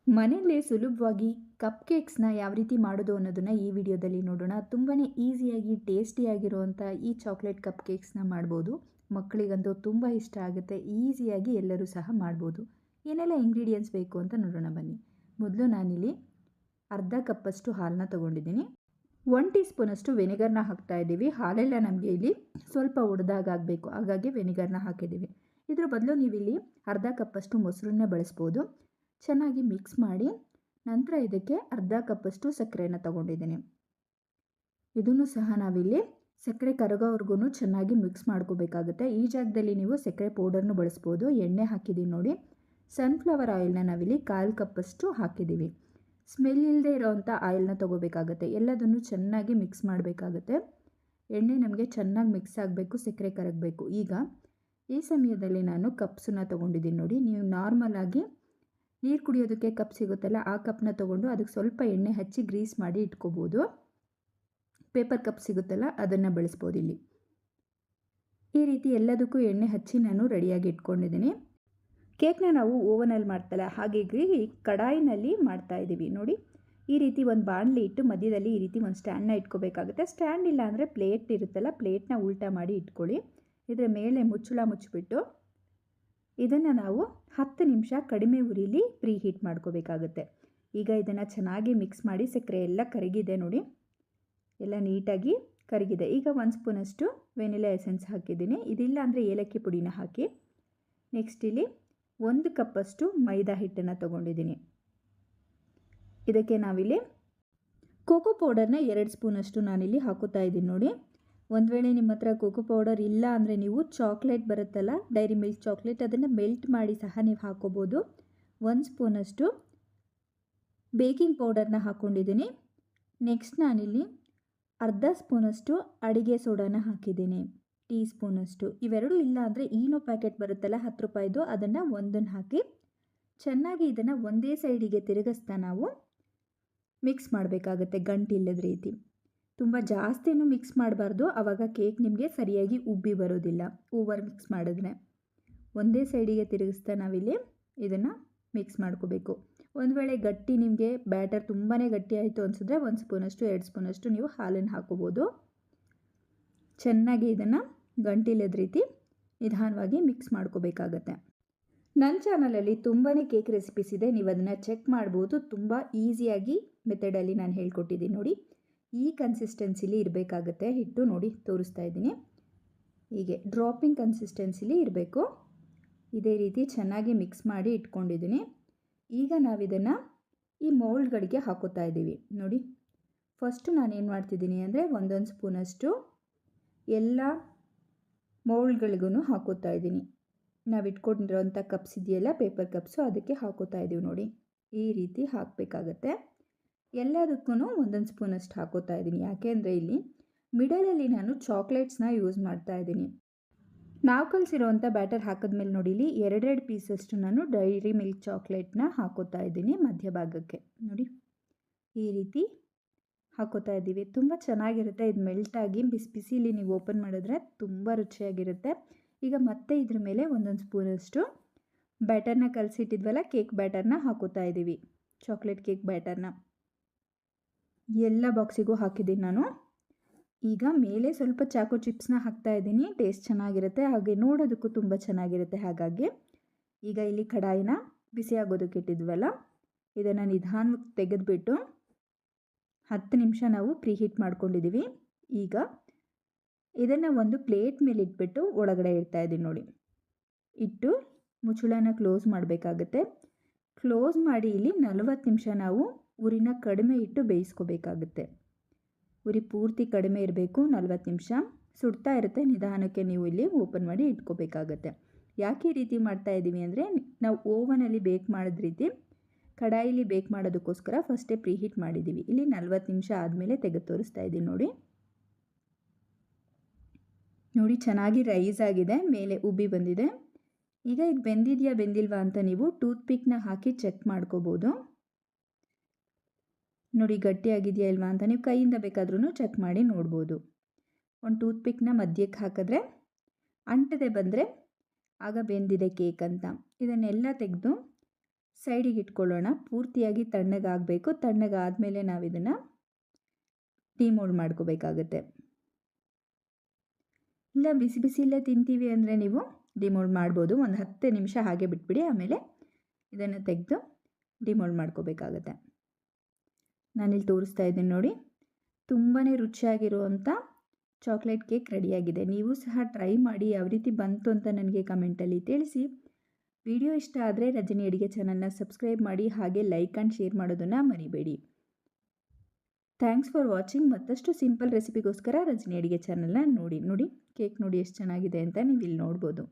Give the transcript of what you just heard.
ಮನೆಯಲ್ಲೇ ಸುಲಭವಾಗಿ ಕಪ್ ಕೇಕ್ಸ್‌ನ ಯಾವ ರೀತಿ ಮಾಡೋದು ಅನ್ನೋದನ್ನ ಈ ವಿಡಿಯೋದಲ್ಲಿ ನೋಡೋಣ. ತುಂಬಾನೇ ಈಸಿಯಾಗಿ ಟೇಸ್ಟಿಯಾಗಿರುವಂಥ ಈ ಚಾಕ್ಲೇಟ್ ಕಪ್ ಕೇಕ್ಸ್‌ನ ಮಾಡ್ಬೋದು. ಮಕ್ಕಳಿಗಂತೂ ತುಂಬ ಇಷ್ಟ ಆಗುತ್ತೆ. ಈಸಿಯಾಗಿ ಎಲ್ಲರೂ ಸಹ ಮಾಡ್ಬೋದು. ಏನೆಲ್ಲ ಇಂಗ್ರೀಡಿಯೆಂಟ್ಸ್ ಬೇಕು ಅಂತ ನೋಡೋಣ ಬನ್ನಿ. ಮೊದಲು ನಾನಿಲ್ಲಿ ಅರ್ಧ ಕಪ್ಪಷ್ಟು ಹಾಲನ್ನ ತಗೊಂಡಿದ್ದೀನಿ. 1 ಟೀ ಸ್ಪೂನಷ್ಟು ವೆನಿಗರ್‌ನ ಹಾಕ್ತಾ ಇದ್ದೀವಿ. ಹಾಲೆಲ್ಲ ನಮಗೆ ಇಲ್ಲಿ ಸ್ವಲ್ಪ ಒಡೆದಾಗಬೇಕು, ಹಾಗಾಗಿ ವೆನಿಗರ್‌ನ ಹಾಕಿದ್ದೀವಿ. ಇದರ ಬದಲು ನೀವಿಲ್ಲಿ ಅರ್ಧ ಕಪ್ಪಷ್ಟು ಮೊಸರನ್ನ ಬಳಸ್ಬೋದು. ಚೆನ್ನಾಗಿ ಮಿಕ್ಸ್ ಮಾಡಿ ನಂತರ ಇದಕ್ಕೆ ಅರ್ಧ ಕಪ್ಪಷ್ಟು ಸಕ್ಕರೆಯನ್ನು ತಗೊಂಡಿದ್ದೀನಿ. ಇದನ್ನು ಸಹ ನಾವಿಲ್ಲಿ ಸಕ್ಕರೆ ಕರಗೋವರೆಗೂ ಚೆನ್ನಾಗಿ ಮಿಕ್ಸ್ ಮಾಡ್ಕೋಬೇಕಾಗುತ್ತೆ. ಈ ಜಾಗದಲ್ಲಿ ನೀವು ಸಕ್ಕರೆ ಪೌಡರ್ನು ಬಳಸ್ಬೋದು. ಎಣ್ಣೆ ಹಾಕಿದ್ದೀವಿ ನೋಡಿ. ಸನ್ಫ್ಲವರ್ ಆಯಿಲ್ನ ನಾವಿಲ್ಲಿ 1/4 ಕಪ್ಪಷ್ಟು ಹಾಕಿದ್ದೀವಿ. ಸ್ಮೆಲ್ ಇಲ್ಲದೆ ಇರೋವಂಥ ಆಯಿಲ್ನ ತೊಗೋಬೇಕಾಗುತ್ತೆ. ಎಲ್ಲದನ್ನು ಚೆನ್ನಾಗಿ ಮಿಕ್ಸ್ ಮಾಡಬೇಕಾಗುತ್ತೆ. ಎಣ್ಣೆ ನಮಗೆ ಚೆನ್ನಾಗಿ ಮಿಕ್ಸ್ ಆಗಬೇಕು, ಸಕ್ಕರೆ ಕರಗಬೇಕು. ಈಗ ಈ ಸಮಯದಲ್ಲಿ ನಾನು ಕಪ್ಸನ್ನ ತೊಗೊಂಡಿದ್ದೀನಿ ನೋಡಿ. ನೀವು ನಾರ್ಮಲಾಗಿ ನೀರು ಕುಡಿಯೋದಕ್ಕೆ ಕಪ್ ಸಿಗುತ್ತಲ್ಲ, ಆ ಕಪ್ನ ತೊಗೊಂಡು ಅದಕ್ಕೆ ಸ್ವಲ್ಪ ಎಣ್ಣೆ ಹಚ್ಚಿ ಗ್ರೀಸ್ ಮಾಡಿ ಇಟ್ಕೋಬೋದು. ಪೇಪರ್ ಕಪ್ ಸಿಗುತ್ತಲ್ಲ, ಅದನ್ನು ಬಳಸ್ಬೋದು ಇಲ್ಲಿ. ಈ ರೀತಿ ಎಲ್ಲದಕ್ಕೂ ಎಣ್ಣೆ ಹಚ್ಚಿ ನಾನು ರೆಡಿಯಾಗಿ ಇಟ್ಕೊಂಡಿದ್ದೀನಿ. ಕೇಕ್ನ ನಾವು ಓವನಲ್ಲಿ ಮಾಡ್ತಲ್ಲ, ಹಾಗಾಗಿ ಕಡಾಯಿನಲ್ಲಿ ಮಾಡ್ತಾ ಇದ್ದೀವಿ ನೋಡಿ. ಈ ರೀತಿ ಒಂದು ಬಾಣಲಿ ಇಟ್ಟು ಮಧ್ಯದಲ್ಲಿ ಈ ರೀತಿ ಒಂದು ಸ್ಟ್ಯಾಂಡ್ನ ಇಟ್ಕೋಬೇಕಾಗುತ್ತೆ. ಸ್ಟ್ಯಾಂಡ್ ಇಲ್ಲ ಅಂದರೆ ಪ್ಲೇಟ್ ಇರುತ್ತಲ್ಲ, ಪ್ಲೇಟ್ನ ಉಲ್ಟಾ ಮಾಡಿ ಇಟ್ಕೊಳ್ಳಿ. ಇದರ ಮೇಲೆ ಮುಚ್ಚಳ ಮುಚ್ಚಿಬಿಟ್ಟು ಇದನ್ನು ನಾವು 10 ನಿಮಿಷ ಕಡಿಮೆ ಉರಿಲಿ ಪ್ರೀ ಹೀಟ್ ಮಾಡ್ಕೋಬೇಕಾಗುತ್ತೆ. ಈಗ ಇದನ್ನು ಚೆನ್ನಾಗಿ ಮಿಕ್ಸ್ ಮಾಡಿ, ಸಕ್ಕರೆ ಎಲ್ಲ ಕರಗಿದೆ ನೋಡಿ, ಎಲ್ಲ ನೀಟಾಗಿ ಕರಗಿದೆ. ಈಗ 1 ಸ್ಪೂನಷ್ಟು ವೆನಿಲಾ ಎಸೆನ್ಸ್ ಹಾಕಿದ್ದೀನಿ. ಇದಿಲ್ಲ ಅಂದರೆ ಏಲಕ್ಕಿ ಪುಡಿನ ಹಾಕಿ. ನೆಕ್ಸ್ಟ್ ಇಲ್ಲಿ 1 ಕಪ್ಪಷ್ಟು ಮೈದಾ ಹಿಟ್ಟನ್ನು ತೊಗೊಂಡಿದ್ದೀನಿ. ಇದಕ್ಕೆ ನಾವಿಲ್ಲಿ ಕೋಕೋ ಪೌಡರ್ನ 2 ಸ್ಪೂನಷ್ಟು ನಾನಿಲ್ಲಿ ಹಾಕೋತಾ ಇದ್ದೀನಿ ನೋಡಿ. ಒಂದು ವೇಳೆ ನಿಮ್ಮ ಹತ್ರ ಕೋಕೋ ಪೌಡರ್ ಇಲ್ಲ ಅಂದರೆ ನೀವು ಚಾಕ್ಲೇಟ್ ಬರುತ್ತಲ್ಲ, ಡೈರಿ ಮಿಲ್ಕ್ ಚಾಕ್ಲೇಟ್, ಅದನ್ನು ಮೆಲ್ಟ್ ಮಾಡಿ ಸಹ ನೀವು ಹಾಕೋಬೋದು. 1 ಸ್ಪೂನಷ್ಟು ಬೇಕಿಂಗ್ ಪೌಡರ್ನ ಹಾಕ್ಕೊಂಡಿದ್ದೀನಿ. ನೆಕ್ಸ್ಟ್ ನಾನಿಲ್ಲಿ ಅರ್ಧ ಸ್ಪೂನಷ್ಟು ಅಡಿಗೆ ಸೋಡಾನ ಹಾಕಿದ್ದೀನಿ, ಟೀ ಸ್ಪೂನಷ್ಟು. ಇವೆರಡೂ ಇಲ್ಲ ಅಂದರೆ ಈನೋ ಪ್ಯಾಕೆಟ್ ಬರುತ್ತಲ್ಲ, 10 ರೂಪಾಯಿದು, ಅದನ್ನು ಒಂದನ್ನು ಹಾಕಿ ಚೆನ್ನಾಗಿ ಇದನ್ನು ಒಂದೇ ಸೈಡಿಗೆ ತಿರುಗಿಸ್ತಾ ನಾವು ಮಿಕ್ಸ್ ಮಾಡಬೇಕಾಗುತ್ತೆ, ಗಂಟಿಲ್ಲದ ರೀತಿ. ತುಂಬ ಜಾಸ್ತಿನೂ ಮಿಕ್ಸ್ ಮಾಡಬಾರ್ದು, ಆವಾಗ ಕೇಕ್ ನಿಮಗೆ ಸರಿಯಾಗಿ ಉಬ್ಬಿ ಬರೋದಿಲ್ಲ ಓವರ್ ಮಿಕ್ಸ್ ಮಾಡಿದ್ರೆ. ಒಂದೇ ಸೈಡಿಗೆ ತಿರುಗಿಸ್ತಾ ನಾವಿಲ್ಲಿ ಇದನ್ನು ಮಿಕ್ಸ್ ಮಾಡ್ಕೋಬೇಕು. ಒಂದು ವೇಳೆ ಗಟ್ಟಿ ನಿಮಗೆ ಬ್ಯಾಟರ್ ತುಂಬಾ ಗಟ್ಟಿ ಆಯಿತು ಅನಿಸಿದ್ರೆ 1 ಸ್ಪೂನಷ್ಟು 2 ಸ್ಪೂನಷ್ಟು ನೀವು ಹಾಲನ್ನು ಹಾಕೋಬೋದು. ಚೆನ್ನಾಗಿ ಇದನ್ನು ಗಂಟಿಲ್ಲದ ರೀತಿ ನಿಧಾನವಾಗಿ ಮಿಕ್ಸ್ ಮಾಡ್ಕೋಬೇಕಾಗತ್ತೆ. ನನ್ನ ಚಾನಲಲ್ಲಿ ತುಂಬಾ ಕೇಕ್ ರೆಸಿಪೀಸ್ ಇದೆ, ನೀವು ಅದನ್ನು ಚೆಕ್ ಮಾಡ್ಬೋದು. ತುಂಬ ಈಸಿಯಾಗಿ ಮೆಥಡಲ್ಲಿ ನಾನು ಹೇಳ್ಕೊಟ್ಟಿದ್ದೀನಿ ನೋಡಿ. ಈ ಕನ್ಸಿಸ್ಟೆನ್ಸಿಲಿ ಇರಬೇಕಾಗುತ್ತೆ ಹಿಟ್ಟು ನೋಡಿ, ತೋರಿಸ್ತಾ ಇದ್ದೀನಿ. ಹೀಗೆ ಡ್ರಾಪಿಂಗ್ ಕನ್ಸಿಸ್ಟೆನ್ಸಿಲಿ ಇರಬೇಕು. ಇದೇ ರೀತಿ ಚೆನ್ನಾಗಿ ಮಿಕ್ಸ್ ಮಾಡಿ ಇಟ್ಕೊಂಡಿದ್ದೀನಿ. ಈಗ ನಾವಿದನ್ನು ಈ ಮೌಲ್ಡ್ಗಳಿಗೆ ಹಾಕೋತಾ ಇದ್ದೀವಿ ನೋಡಿ. ಫಸ್ಟು ನಾನೇನು ಮಾಡ್ತಿದ್ದೀನಿ ಅಂದರೆ ಒಂದೊಂದು ಸ್ಪೂನಷ್ಟು ಎಲ್ಲ ಮೌಲ್ಡ್ಗಳಿಗೂ ಹಾಕೋತಾ ಇದ್ದೀನಿ. ನಾವು ಇಟ್ಕೊಂಡಿರೋಂಥ ಕಪ್ಸ್ ಇದೆಯಲ್ಲ, ಪೇಪರ್ ಕಪ್ಸು, ಅದಕ್ಕೆ ಹಾಕೋತಾ ಇದ್ದೀವಿ ನೋಡಿ. ಈ ರೀತಿ ಹಾಕಬೇಕಾಗತ್ತೆ. ಎಲ್ಲದಕ್ಕೂ ಒಂದೊಂದು ಸ್ಪೂನಷ್ಟು ಹಾಕೋತಾ ಇದ್ದೀನಿ. ಯಾಕೆ ಅಂದರೆ ಇಲ್ಲಿ ಮಿಡಲಲ್ಲಿ ನಾನು ಚಾಕ್ಲೇಟ್ಸ್ನ ಯೂಸ್ ಮಾಡ್ತಾ ಇದ್ದೀನಿ. ನಾವು ಕಲಿಸಿರೋವಂಥ ಬ್ಯಾಟರ್ ಹಾಕಿದ್ಮೇಲೆ ನೋಡಿ, ಇಲ್ಲಿ 2 ಪೀಸಷ್ಟು ನಾನು ಡೈರಿ ಮಿಲ್ಕ್ ಚಾಕ್ಲೇಟ್ನ ಹಾಕೋತಾ ಇದ್ದೀನಿ ಮಧ್ಯಭಾಗಕ್ಕೆ ನೋಡಿ. ಈ ರೀತಿ ಹಾಕೋತಾ ಇದ್ದೀವಿ. ತುಂಬ ಚೆನ್ನಾಗಿರುತ್ತೆ. ಇದು ಮೆಲ್ಟಾಗಿ ಬಿಸಿ ಬಿಸಿಲಿ ನೀವು ಓಪನ್ ಮಾಡಿದ್ರೆ ತುಂಬ ರುಚಿಯಾಗಿರುತ್ತೆ. ಈಗ ಮತ್ತೆ ಇದ್ರ ಮೇಲೆ ಒಂದೊಂದು ಸ್ಪೂನಷ್ಟು ಬ್ಯಾಟರ್ನ ಕಲಸಿಟ್ಟಿದ್ವಲ್ಲ, ಕೇಕ್ ಬ್ಯಾಟರ್ನ ಹಾಕೋತಾ ಇದ್ದೀವಿ. ಚಾಕ್ಲೇಟ್ ಕೇಕ್ ಬ್ಯಾಟರ್ನ ಎಲ್ಲ ಬಾಕ್ಸಿಗೂ ಹಾಕಿದ್ದೀನಿ ನಾನು. ಈಗ ಮೇಲೆ ಸ್ವಲ್ಪ ಚಾಕೋ ಚಿಪ್ಸ್ನ ಹಾಕ್ತಾ ಇದ್ದೀನಿ. ಟೇಸ್ಟ್ ಚೆನ್ನಾಗಿರುತ್ತೆ, ಹಾಗೆ ನೋಡೋದಕ್ಕೂ ತುಂಬ ಚೆನ್ನಾಗಿರುತ್ತೆ. ಹಾಗಾಗಿ ಈಗ ಇಲ್ಲಿ ಕಡಾಯಿನ ಬಿಸಿ ಆಗೋದಕ್ಕೆ ಇಟ್ಟಿದ್ವಲ್ಲ, ಇದನ್ನು ನಿಧಾನವಾಗಿ ತೆಗೆದುಬಿಟ್ಟು 10 ನಿಮಿಷ ನಾವು ಪ್ರೀ ಹೀಟ್ ಮಾಡ್ಕೊಂಡಿದ್ದೀವಿ. ಈಗ ಇದನ್ನು ಒಂದು ಪ್ಲೇಟ್ ಮೇಲೆ ಇಟ್ಬಿಟ್ಟು ಒಳಗಡೆ ಇಡ್ತಾ ಇದ್ದೀನಿ ನೋಡಿ. ಇಟ್ಟು ಮುಚ್ಚಳನ ಕ್ಲೋಸ್ ಮಾಡಬೇಕಾಗುತ್ತೆ. ಕ್ಲೋಸ್ ಮಾಡಿ ಇಲ್ಲಿ 40 ನಿಮಿಷ ನಾವು ಉರಿನ ಕಡಿಮೆ ಇಟ್ಟು ಬೇಯಿಸ್ಕೋಬೇಕಾಗುತ್ತೆ. ಉರಿ ಪೂರ್ತಿ ಕಡಿಮೆ ಇರಬೇಕು. 40 ನಿಮಿಷ ಸುಡ್ತಾ ಇರುತ್ತೆ, ನಿಧಾನಕ್ಕೆ ನೀವು ಇಲ್ಲಿ ಓಪನ್ ಮಾಡಿ ಇಟ್ಕೋಬೇಕಾಗತ್ತೆ. ಯಾಕೆ ಈ ರೀತಿ ಮಾಡ್ತಾ ಇದ್ದೀವಿ ಅಂದರೆ, ನಾವು ಓವನಲ್ಲಿ ಬೇಕ್ ಮಾಡಿದ ರೀತಿ ಕಡಾಯಿಲಿ ಬೇಕ್ ಮಾಡೋದಕ್ಕೋಸ್ಕರ ಫಸ್ಟೇ ಪ್ರೀ ಹೀಟ್ ಮಾಡಿದ್ದೀವಿ. ಇಲ್ಲಿ 40 ನಿಮಿಷ ಆದಮೇಲೆ ತೆಗೆದು ತೋರಿಸ್ತಾ ಇದ್ದೀನಿ ನೋಡಿ. ನೋಡಿ ಚೆನ್ನಾಗಿ ರೈಸ್ ಆಗಿದೆ, ಮೇಲೆ ಉಬ್ಬಿ ಬಂದಿದೆ. ಈಗ ಇದು ಬೆಂದಿದೆಯಾ ಬೆಂದಿಲ್ವಾ ಅಂತ ನೀವು ಟೂತ್ಪಿಕ್ನ ಹಾಕಿ ಚೆಕ್ ಮಾಡ್ಕೋಬೋದು. ನೋಡಿ ಗಟ್ಟಿಯಾಗಿದೆಯಾ ಇಲ್ವಾ ಅಂತ ನೀವು ಕೈಯಿಂದ ಬೇಕಾದ್ರೂ ಚೆಕ್ ಮಾಡಿ ನೋಡ್ಬೋದು. ಒಂದು ಟೂತ್ಪಿಕ್ನ ಮಧ್ಯಕ್ಕೆ ಹಾಕಿದ್ರೆ ಅಂಟದೆ ಬಂದರೆ ಆಗ ಬೆಂದಿದೆ ಕೇಕ್ ಅಂತ. ಇದನ್ನೆಲ್ಲ ತೆಗೆದು ಸೈಡಿಗೆ ಇಟ್ಕೊಳ್ಳೋಣ. ಪೂರ್ತಿಯಾಗಿ ತಣ್ಣಗಾಗಬೇಕು. ತಣ್ಣಗಾದಮೇಲೆ ನಾವು ಇದನ್ನು ಡಿಮೋಲ್ಡ್ ಮಾಡ್ಕೋಬೇಕಾಗುತ್ತೆ. ಇಲ್ಲ ಬಿಸಿ ಬಿಸಿಯಲ್ಲೇ ತಿಂತೀವಿ ಅಂದರೆ ನೀವು ಡಿಮೋಲ್ಡ್ ಮಾಡ್ಬೋದು. ಒಂದು 10 ನಿಮಿಷ ಹಾಗೆ ಬಿಟ್ಬಿಡಿ. ಆಮೇಲೆ ಇದನ್ನು ತೆಗೆದು ಡಿಮೋಲ್ಡ್ ಮಾಡ್ಕೋಬೇಕಾಗತ್ತೆ. ನಾನಿಲ್ಲಿ ತೋರಿಸ್ತಾ ಇದ್ದೀನಿ ನೋಡಿ. ತುಂಬಾ ರುಚಿಯಾಗಿರುವಂಥ ಚಾಕ್ಲೇಟ್ ಕೇಕ್ ರೆಡಿಯಾಗಿದೆ. ನೀವು ಸಹ ಟ್ರೈ ಮಾಡಿ ಯಾವ ರೀತಿ ಬಂತು ಅಂತ ನನಗೆ ಕಮೆಂಟಲ್ಲಿ ತಿಳಿಸಿ. ವಿಡಿಯೋ ಇಷ್ಟ ಆದರೆ ರಜನಿ ಅಡುಗೆ ಚಾನಲ್ನ ಸಬ್ಸ್ಕ್ರೈಬ್ ಮಾಡಿ, ಹಾಗೆ ಲೈಕ್ ಆ್ಯಂಡ್ ಶೇರ್ ಮಾಡೋದನ್ನು ಮರಿಬೇಡಿ. Thanks for watching. ಮತ್ತಷ್ಟು ಸಿಂಪಲ್ ರೆಸಿಪಿಗೋಸ್ಕರ ರಜನಿ ಅಡುಗೆ ಚಾನಲ್ನ ನೋಡಿ. ಕೇಕ್ ನೋಡಿ ಎಷ್ಟು ಚೆನ್ನಾಗಿದೆ ಅಂತ ನೀವು ಇಲ್ಲಿ ನೋಡ್ಬೋದು.